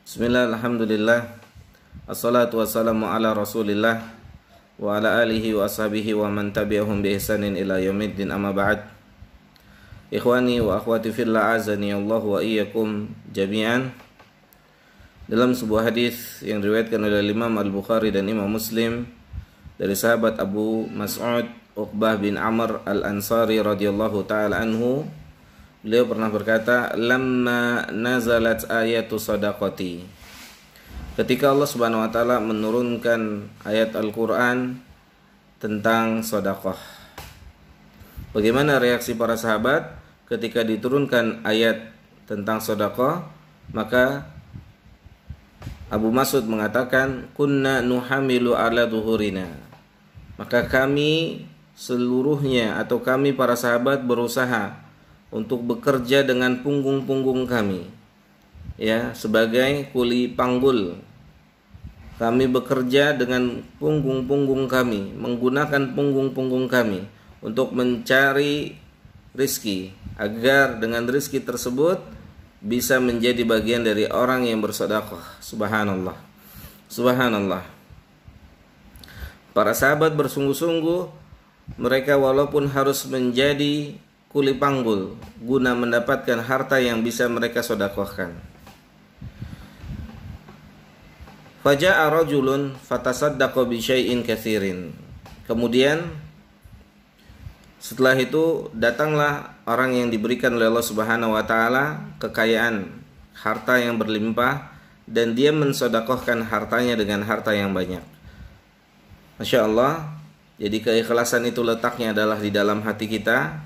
Bismillah, alhamdulillah, assalatu wassalamu ala rasulillah wa ala alihi wa ashabihi wa man tabi'ahum bi ihsanin ila yaumiddin, amma ba'd. Ikhwani wa akhwati fillah, azani Allah wa iyyakum jami'an. Dalam sebuah hadis yang diriwayatkan oleh Imam Al-Bukhari dan Imam Muslim dari sahabat Abu Mas'ud Uqbah bin Amr Al-Ansari radhiyallahu ta'ala anhu, beliau pernah berkata, "Lamma nazalat ayatu sadaqati." Ketika Allah Subhanahu wa taala menurunkan ayat Al-Qur'an tentang sedekah. Bagaimana reaksi para sahabat ketika diturunkan ayat tentang sedekah? Maka Abu Mas'ud mengatakan, "Kunna nuhamilu ala dhuhurina." Maka kami seluruhnya atau kami para sahabat berusaha untuk bekerja dengan punggung-punggung kami, ya, sebagai kuli panggul. Kami bekerja dengan punggung-punggung kami, menggunakan punggung-punggung kami untuk mencari rizki, agar dengan rizki tersebut bisa menjadi bagian dari orang yang bersedekah. Subhanallah, subhanallah. Para sahabat bersungguh-sungguh, mereka walaupun harus menjadi kuli panggul guna mendapatkan harta yang bisa mereka sedekahkan. Faja'a rajulun fatasaddaqa bi syai'in katsirin. Kemudian setelah itu datanglah orang yang diberikan oleh Allah Subhanahu wa taala kekayaan, harta yang berlimpah, dan dia mensedekahkan hartanya dengan harta yang banyak. Masya Allah. Jadi keikhlasan itu letaknya adalah di dalam hati kita.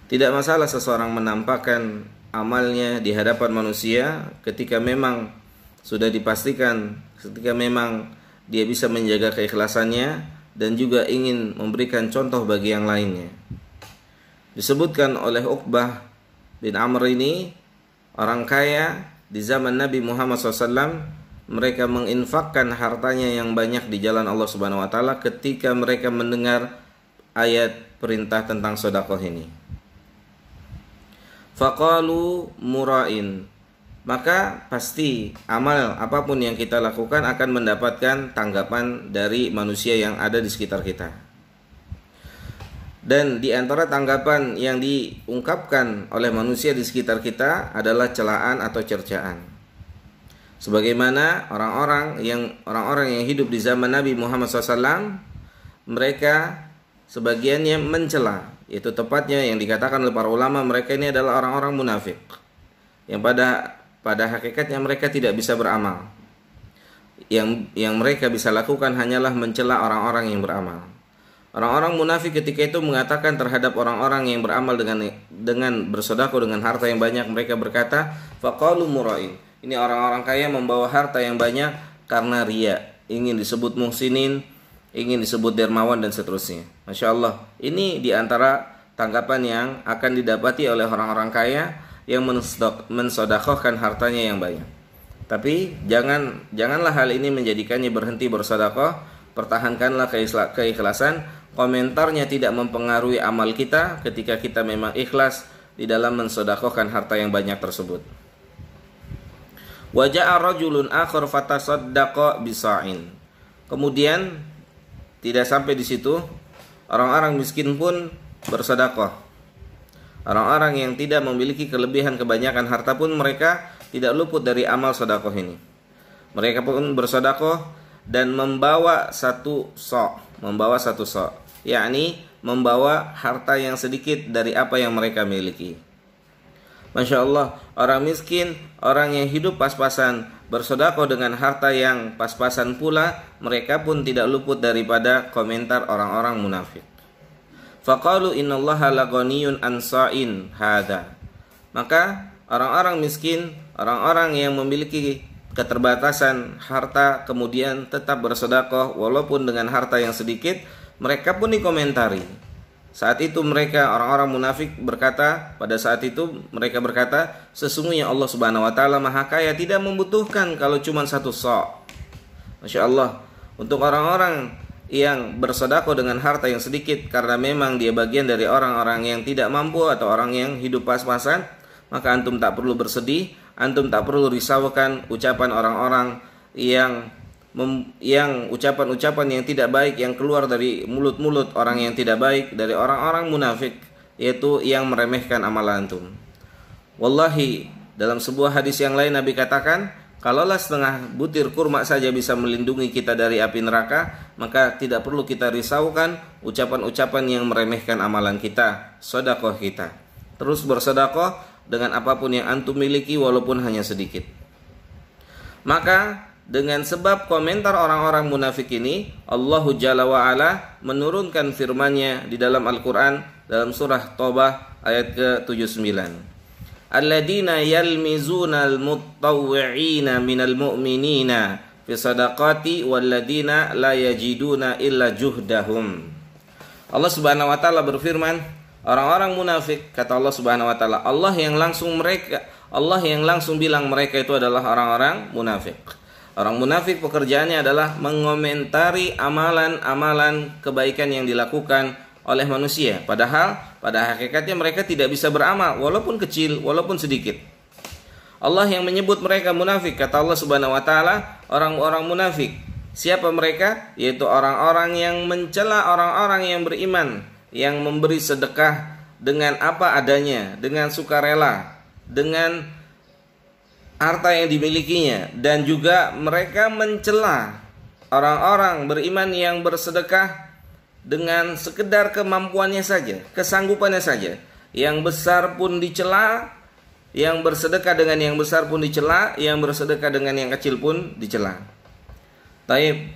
Tidak masalah seseorang menampakkan amalnya di hadapan manusia ketika memang sudah dipastikan, ketika memang dia bisa menjaga keikhlasannya dan juga ingin memberikan contoh bagi yang lainnya. Disebutkan oleh Uqbah bin Amr ini, orang kaya di zaman Nabi Muhammad SAW, mereka menginfakkan hartanya yang banyak di jalan Allah Subhanahu wa taala ketika mereka mendengar ayat perintah tentang sedekah ini. Faqalu mura'in. Maka pasti amal apapun yang kita lakukan akan mendapatkan tanggapan dari manusia yang ada di sekitar kita. Dan di antara tanggapan yang diungkapkan oleh manusia di sekitar kita adalah celaan atau cercaan. Sebagaimana orang-orang yang hidup di zaman Nabi Muhammad SAW, mereka sebagiannya mencela. Itu tepatnya yang dikatakan oleh para ulama, mereka ini adalah orang-orang munafik yang pada hakikatnya mereka tidak bisa beramal. Yang mereka bisa lakukan hanyalah mencela orang-orang yang beramal. Orang-orang munafik ketika itu mengatakan terhadap orang-orang yang beramal dengan bersedekah dengan harta yang banyak, mereka berkata, faqalu mura'in. Ini orang-orang kaya membawa harta yang banyak karena riya, ingin disebut muhsinin, ingin disebut dermawan dan seterusnya. Masya Allah. Ini diantara tanggapan yang akan didapati oleh orang-orang kaya yang mensedekahkan hartanya yang banyak. Tapi janganlah hal ini menjadikannya berhenti bersedekah. Pertahankanlah keikhlasan. Komentarnya tidak mempengaruhi amal kita ketika kita memang ikhlas di dalam mensedekahkan harta yang banyak tersebut. Wa ja'a rajulun akhar fatasaddaqa bisa'in. Kemudian tidak sampai di situ, orang-orang miskin pun bersedekah. Orang-orang yang tidak memiliki kelebihan kebanyakan harta pun mereka tidak luput dari amal sedekah ini. Mereka pun bersedekah dan membawa satu sok, yakni membawa harta yang sedikit dari apa yang mereka miliki. Masya Allah, orang miskin, orang yang hidup pas-pasan, bersedekah dengan harta yang pas-pasan pula, mereka pun tidak luput daripada komentar orang-orang munafik. Faqalu innallaha laghaniyun an sa'in hadza. Maka orang-orang miskin, orang-orang yang memiliki keterbatasan harta kemudian tetap bersedekah walaupun dengan harta yang sedikit, mereka pun dikomentari. Saat itu mereka, orang-orang munafik berkata, pada saat itu mereka berkata, sesungguhnya Allah Subhanahu wa taala Maha Kaya, tidak membutuhkan kalau cuma satu sok. Masya Allah. Untuk orang-orang yang bersedekah dengan harta yang sedikit karena memang dia bagian dari orang-orang yang tidak mampu atau orang yang hidup pas-pasan, maka antum tak perlu bersedih, antum tak perlu risaukan ucapan orang-orang yang ucapan-ucapan yang tidak baik yang keluar dari mulut-mulut orang yang tidak baik, dari orang-orang munafik, yaitu yang meremehkan amalan antum. Wallahi, dalam sebuah hadis yang lain Nabi katakan, kalaulah setengah butir kurma saja bisa melindungi kita dari api neraka, maka tidak perlu kita risaukan ucapan-ucapan yang meremehkan amalan kita, sedekah kita. Terus bersedekah dengan apapun yang antum miliki walaupun hanya sedikit. Maka dengan sebab komentar orang-orang munafik ini, Allah Jalla wa Ala menurunkan firman-Nya di dalam Al-Qur'an dalam surah Taubah ayat ke-79. Alladzina yalmizuna al-mutawwi'ina minal mu'minina fi sadaqati walladzina la yajiduna illa juhdahum. Allah Subhanahu wa taala berfirman, orang-orang munafik, kata Allah Subhanahu wa taala, Allah yang langsung bilang mereka itu adalah orang-orang munafik. Orang munafik pekerjaannya adalah mengomentari amalan-amalan kebaikan yang dilakukan oleh manusia, padahal pada hakikatnya mereka tidak bisa beramal walaupun kecil, walaupun sedikit. Allah yang menyebut mereka munafik, kata Allah Subhanahu wa taala, orang-orang munafik. Siapa mereka? Yaitu orang-orang yang mencela orang-orang yang beriman, yang memberi sedekah dengan apa adanya, dengan sukarela, dengan harta yang dimilikinya, dan juga mereka mencela orang-orang beriman yang bersedekah dengan sekedar kemampuannya saja, kesanggupannya saja. Yang besar pun dicela, yang bersedekah dengan yang besar pun dicela, yang bersedekah dengan yang kecil pun dicela. Taib,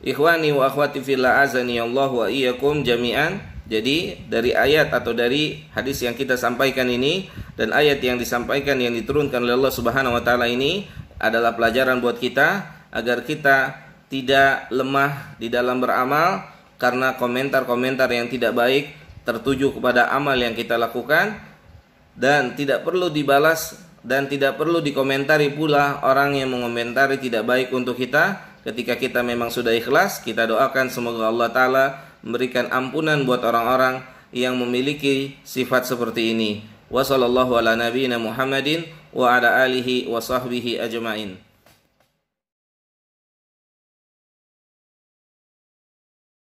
ikhwani wa akhwati fillah, azani Allah wa iyyakum jami'an. Jadi dari ayat atau dari hadis yang kita sampaikan ini dan ayat yang disampaikan yang diturunkan oleh Allah Subhanahu wa taala ini adalah pelajaran buat kita agar kita tidak lemah di dalam beramal karena komentar-komentar yang tidak baik tertuju kepada amal yang kita lakukan, dan tidak perlu dibalas dan tidak perlu dikomentari pula orang yang mengomentari tidak baik untuk kita. Ketika kita memang sudah ikhlas, kita doakan semoga Allah Ta'ala memberikan ampunan buat orang-orang yang memiliki sifat seperti ini. Wa sallallahu ala nabiyyina Muhammadin wa ala alihi wa sahbihi ajma'in.